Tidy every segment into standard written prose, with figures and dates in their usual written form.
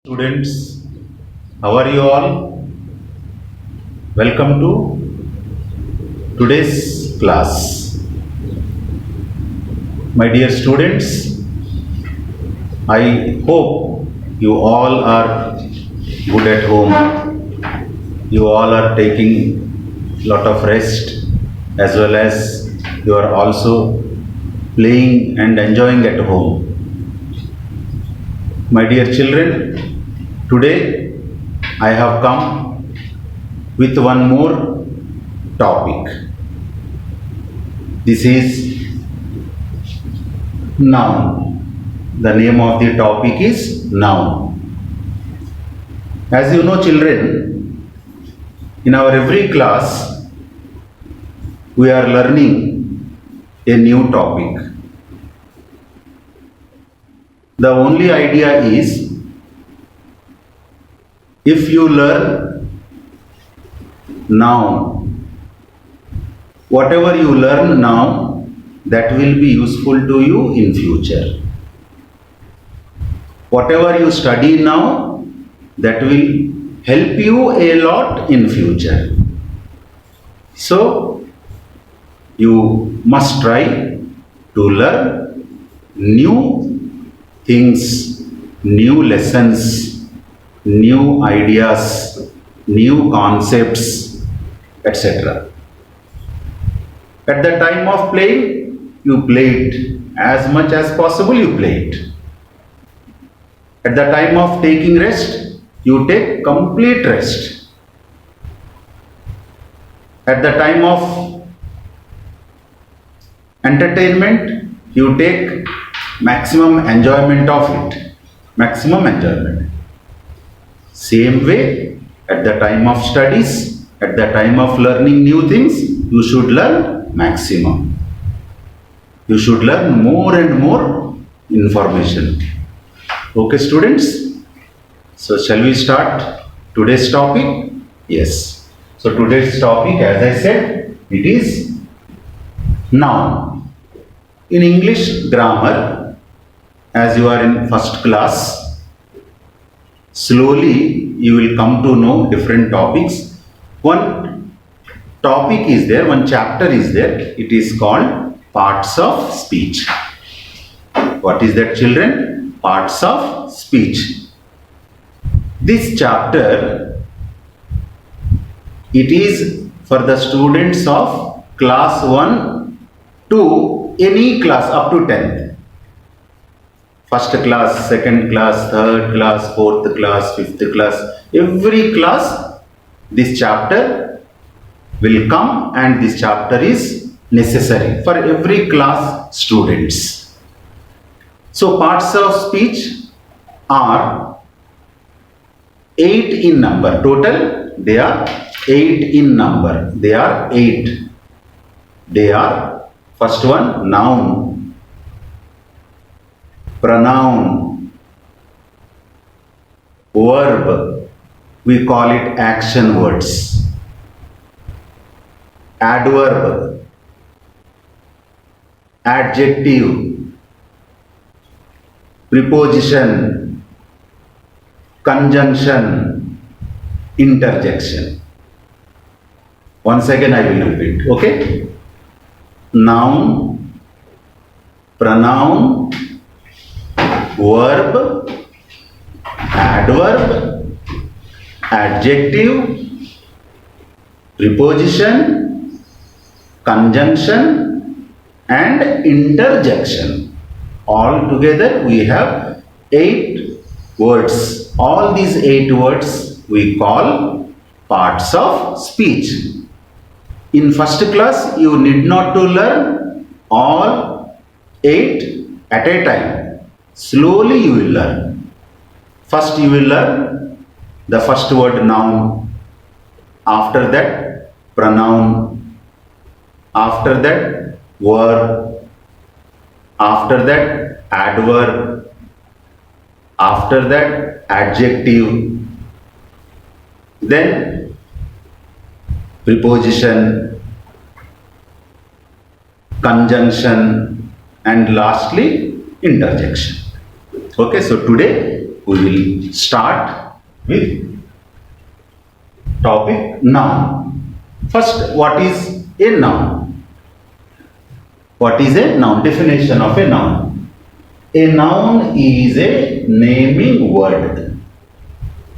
Students, how are you all? Welcome to today's class. My dear students, I hope you all are good at home. You all are taking lot of rest as well as you are also playing and enjoying at home. My dear children, today I have come with one more topic. This is noun. The name of the topic is noun. As you know, children, in our every class we are learning a new topic. The only idea is if you learn now, whatever you learn now, that will be useful to you in future. Whatever you study now, that will help you a lot in future. So, you must try to learn new things, new lessons, new ideas, new concepts, etc. At the time of playing, you play it. As much as possible, you play it. At the time of taking rest, you take complete rest. At the time of entertainment, you take maximum enjoyment of it. Maximum enjoyment. Same way, at the time of studies, at the time of learning new things, you should learn maximum. You should learn more and more information. Okay, students? So, shall we start today's topic? Yes. So, today's topic, as I said, it is noun. In English grammar, as you are in first class, slowly you will come to know different topics. One topic is there, one chapter is there. It is called parts of speech. What is that, children? Parts of speech. This chapter, it is for the students of class 1 to any class up to 10th. First class, second class, third class, fourth class, fifth class, every class this chapter will come, and this chapter is necessary for every class students. So parts of speech are 8 in number. Total they are 8 in number. They are 8. They are, first one, noun, pronoun, verb, we call it action words, adverb, adjective, preposition, conjunction, interjection. Once again I will repeat, okay? Noun, pronoun, verb, adverb, adjective, preposition, conjunction, and interjection. All together we have 8 words. All these 8 words we call parts of speech. In first class you need not to learn all 8 at a time. Slowly you will learn. First you will learn the first word noun, after that pronoun, after that verb, after that adverb, after that adjective, then preposition, conjunction, and lastly interjection. Okay, so today we will start with topic noun. First, what is a noun? What is a noun? Definition of a noun. A noun is a naming word.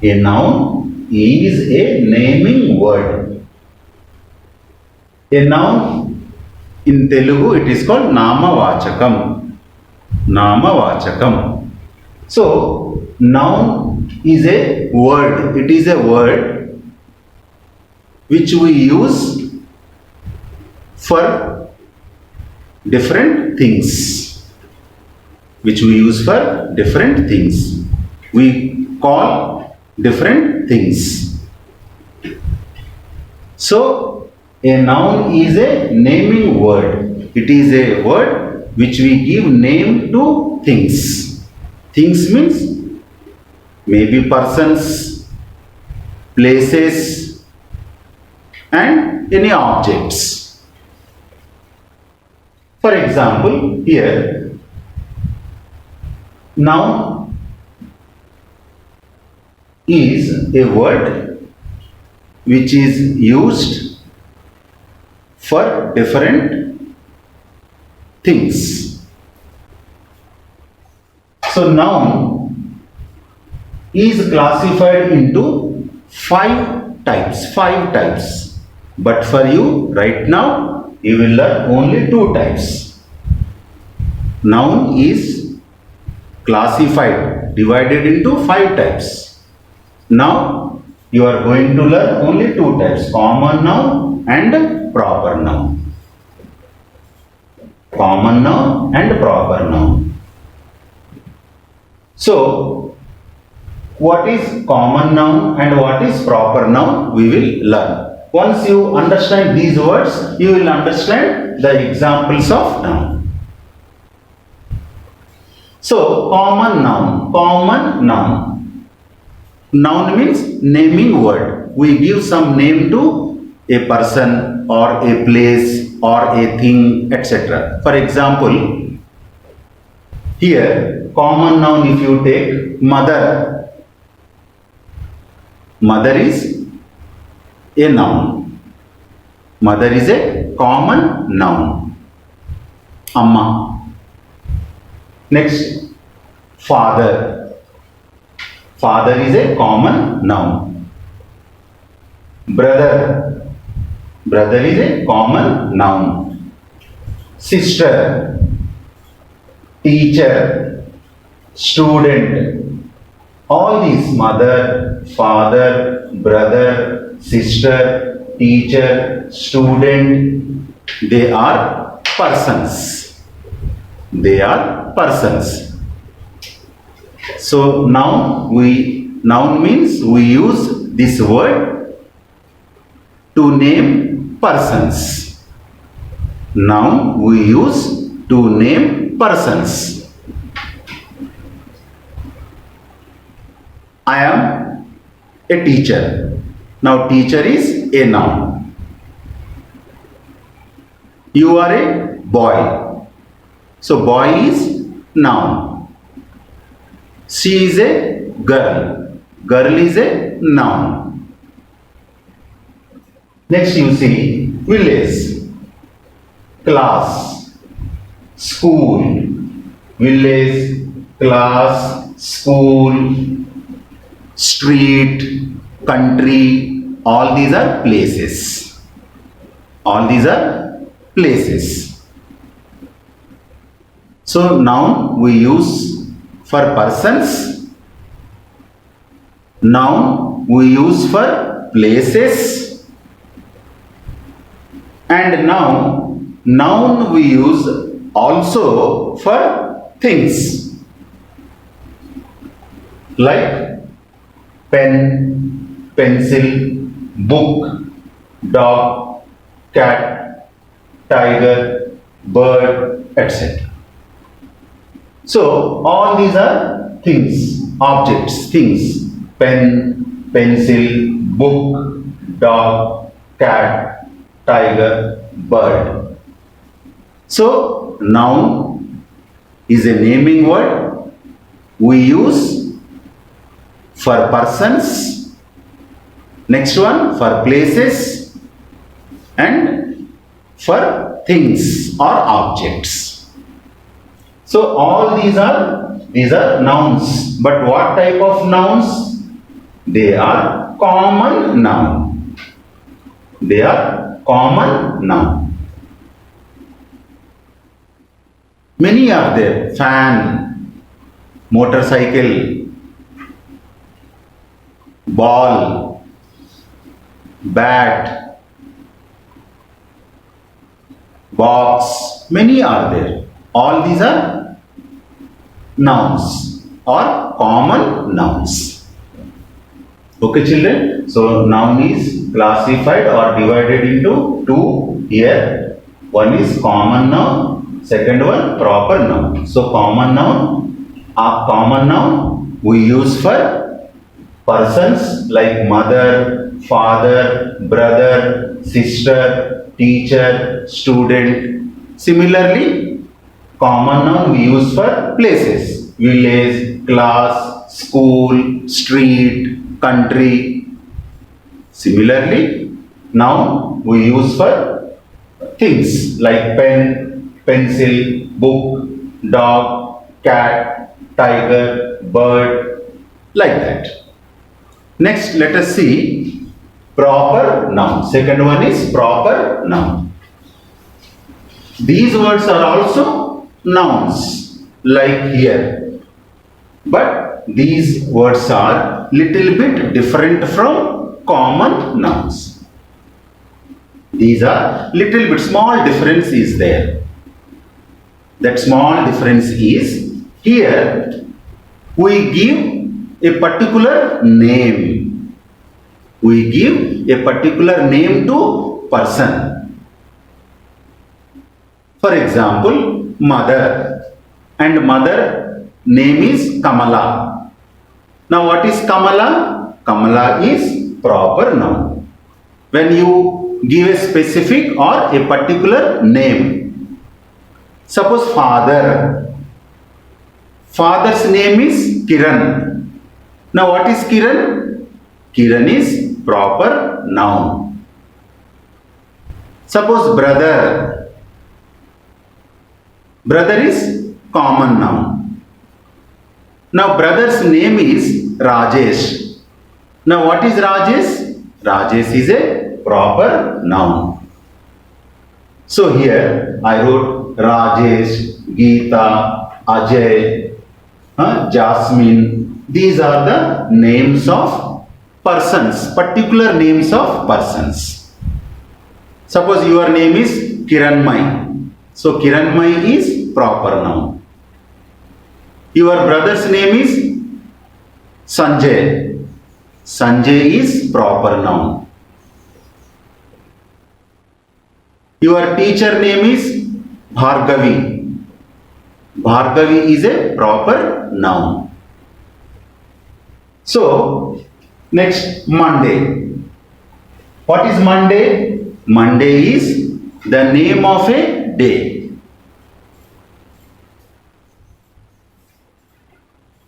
A noun is a naming word. A noun in Telugu it is called Namavachakam. Namavachakam. So, noun is a word. It is a word which we use for different things. Which we use for different things. We call different things. So, a noun is a naming word. It is a word which we give name to things. Things means maybe persons, places, and any objects. For example, here, noun is a word which is used for different things. So, noun is classified into five types. But for you, right now, you will learn only two types. Noun is classified, divided into five types. Now, you are going to learn only two types, common noun and proper noun. Common noun and proper noun. So, what is common noun and what is proper noun we will learn. Once you understand these words, you will understand the examples of noun. So, common noun. Common noun. Noun means naming word. We give some name to a person or a place or a thing, etc. For example, here common noun if you take mother. Mother is a noun. Mother is a common noun. Amma. Next, father. Father is a common noun. Brother. Brother is a common noun. Sister. Teacher. Student. All these mother, father, brother, sister, teacher, student, they are persons. They are persons. So noun means we use this word to name persons. Noun we use to name persons. I am a teacher. Now teacher is a noun. You are a boy. So boy is noun. She is a girl. Girl is a noun. Next you see village, class, school, village, class, school, street, country, all these are places. All these are places. So noun we use for persons. Noun we use for places. And noun we use also for things. Like pen, pencil, book, dog, cat, tiger, bird, etc. So, all these are things, objects, things. Pen, pencil, book, dog, cat, tiger, bird. So, noun is a naming word we use for persons, next one for places, and for things or objects. So all these are nouns. But what type of nouns? They are common noun. They are common noun. Many are there. Fan, motorcycle, ball, bat, box. Many are there. All these are nouns or common nouns. Okay, children. So noun is classified or divided into two here. One is common noun, second one proper noun. So common noun we use for persons like mother, father, brother, sister, teacher, student. Similarly, common noun we use for places, village, class, school, street, country. Similarly, noun we use for things like pen, pencil, book, dog, cat, tiger, bird, like that. Next, let us see proper noun. Second one is proper noun. These words are also nouns like here, but these words are little bit different from common nouns. These are little bit small difference is there. That small difference is here we give a particular name. We give a particular name to person. For example, mother, and mother name is Kamala. Now what is Kamala? Kamala is proper noun. When you give a specific or a particular name, suppose father. Father's name is Kiran. Now what is Kiran? Kiran is proper noun. Suppose brother. Brother is common noun. Now brother's name is Rajesh. Now what is Rajesh? Rajesh is a proper noun. So here I wrote Rajesh, Geeta, Ajay, Jasmine. These are the names of persons, particular names of persons. Suppose your name is Kiranmai. So Kiranmai is proper noun. Your brother's name is Sanjay. Sanjay is proper noun. Your teacher name is Bhargavi. Bhargavi is a proper noun. So next, Monday. What is Monday? Monday is the name of a day.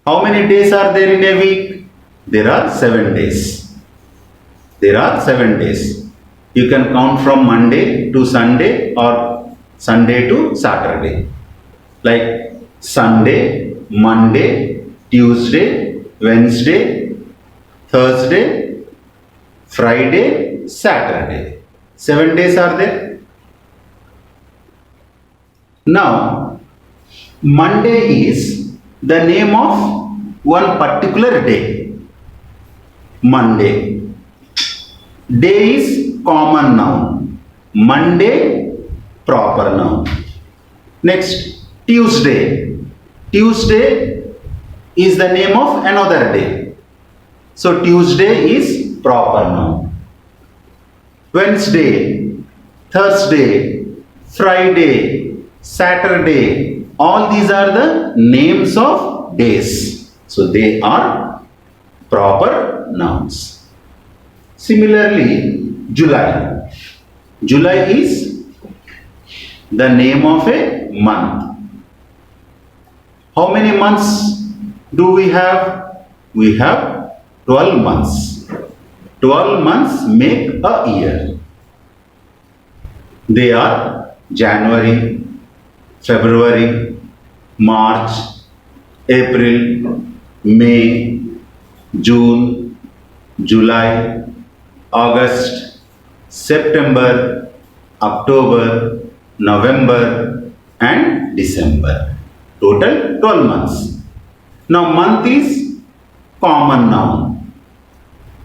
How many days are there in a week? There are 7 days. There are 7 days. You can count from Monday to Sunday or Sunday to Saturday. Like Sunday, Monday, Tuesday, Wednesday, Thursday, Friday, Saturday. 7 days are there. Now, Monday is the name of one particular day. Monday. Day is common noun. Monday, proper noun. Next, Tuesday. Tuesday is the name of another day. So Tuesday is proper noun. Wednesday, Thursday, Friday, Saturday, all these are the names of days. So they are proper nouns. Similarly, July. July is the name of a month. How many months do we have? We have 12 months. 12 months make a year. They are January, February, March, April, May, June, July, August, September, October, November and December. Total 12 months. Now month is common noun.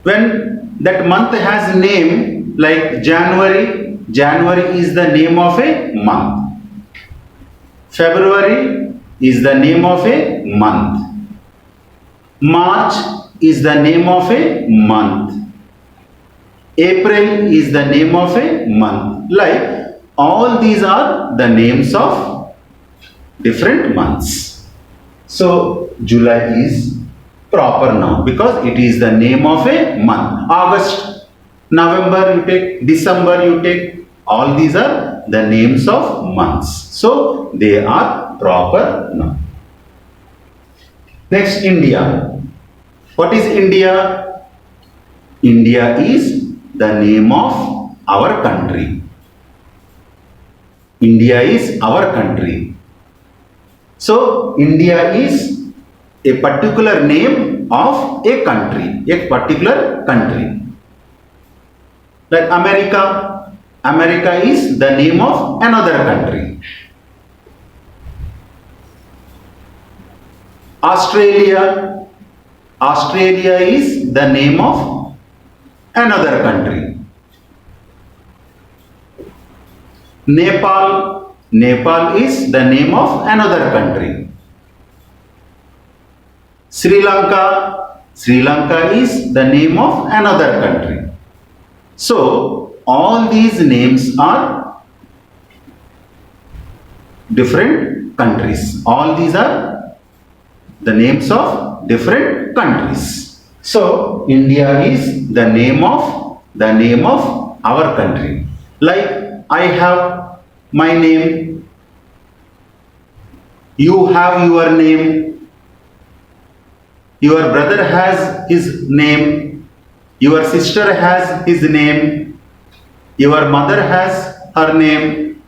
When that month has name like January, January is the name of a month. February is the name of a month. March is the name of a month. April is the name of a month. Like all these are the names of different months. So July is proper noun because it is the name of a month. August, November you take, December you take, all these are the names of months. So they are proper noun. Next, India. What is India? India is the name of our country. India is our country. So India is a particular name of a country, a particular country. Like America, America is the name of another country. Australia, Australia is the name of another country. Nepal, Nepal is the name of another country. Sri Lanka, Sri Lanka is the name of another country. So all these names are different countries. All these are the names of different countries. So India is the name of our country. Like I have my name, you have your name, your brother has his name, your sister has his name, your mother has her name,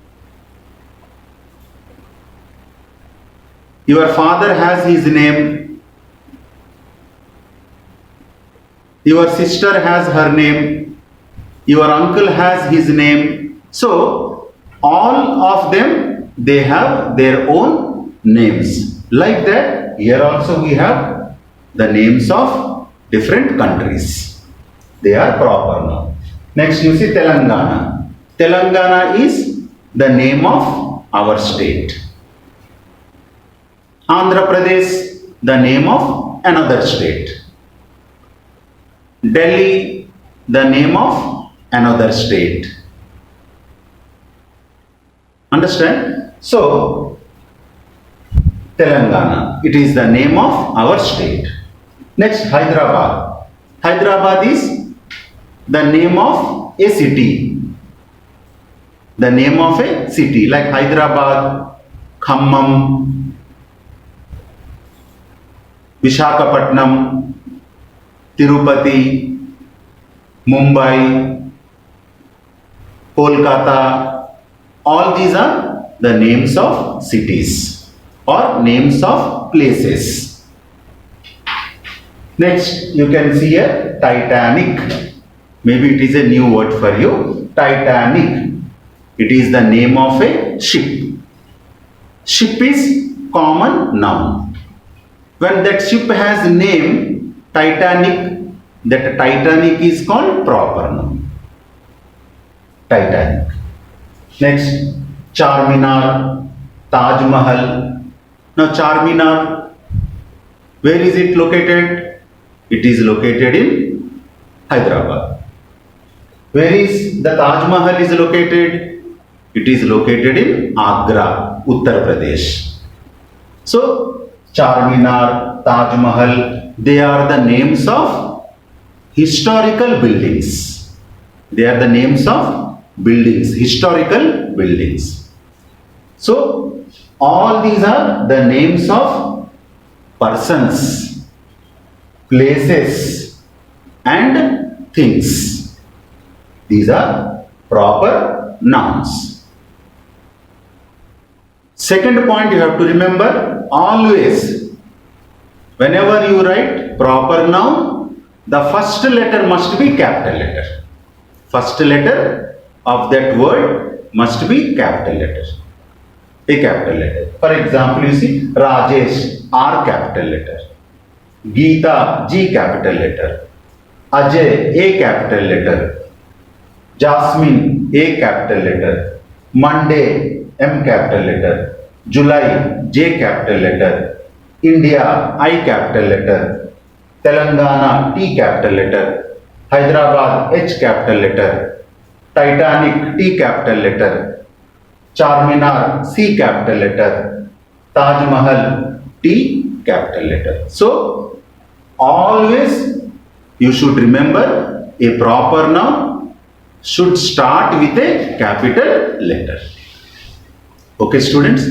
your father has his name, your sister has her name, your uncle has his name. So all of them, they have their own names. Like that, here also we have the names of different countries. They are proper now. Next you see Telangana. Telangana is the name of our state. Andhra Pradesh, the name of another state. Delhi, the name of another state. Understand? So, Telangana, it is the name of our state. Next, Hyderabad. Hyderabad is the name of a city. The name of a city like Hyderabad, Khammam, Visakhapatnam, Tirupati, Mumbai, Kolkata, all these are the names of cities or names of places. Next, you can see a Titanic. Maybe it is a new word for you. Titanic. It is the name of a ship. Ship is common noun. When that ship has name Titanic, that Titanic is called proper noun. Titanic. Next, Charminar, Taj Mahal. Now Charminar, where is it located? It is located in Hyderabad. Where is the Taj Mahal is located? It is located in Agra, Uttar Pradesh. So Charminar, Taj Mahal, they are the names of historical buildings. They are the names of buildings, historical buildings. So all these are the names of persons, places, and things. These are proper nouns. Second point you have to remember, always whenever you write proper noun, the first letter must be capital letter. First letter of that word must be capital letter. A capital letter. For example, you see Rajesh, R capital letter. Geeta, G capital letter. Ajay, A capital letter. Jasmine, A capital letter. Monday, M capital letter. July, J capital letter. India, I capital letter. Telangana, T capital letter. Hyderabad, H capital letter. Titanic, T capital letter. Charminar, C capital letter. Taj Mahal, T capital letter. So, always you should remember a proper noun should start with a capital letter. Okay, students,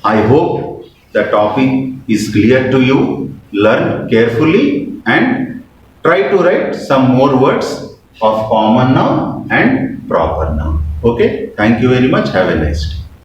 I hope the topic is clear to you. Learn carefully and try to write some more words of common noun and proper noun. Okay, thank you very much. Have a nice day.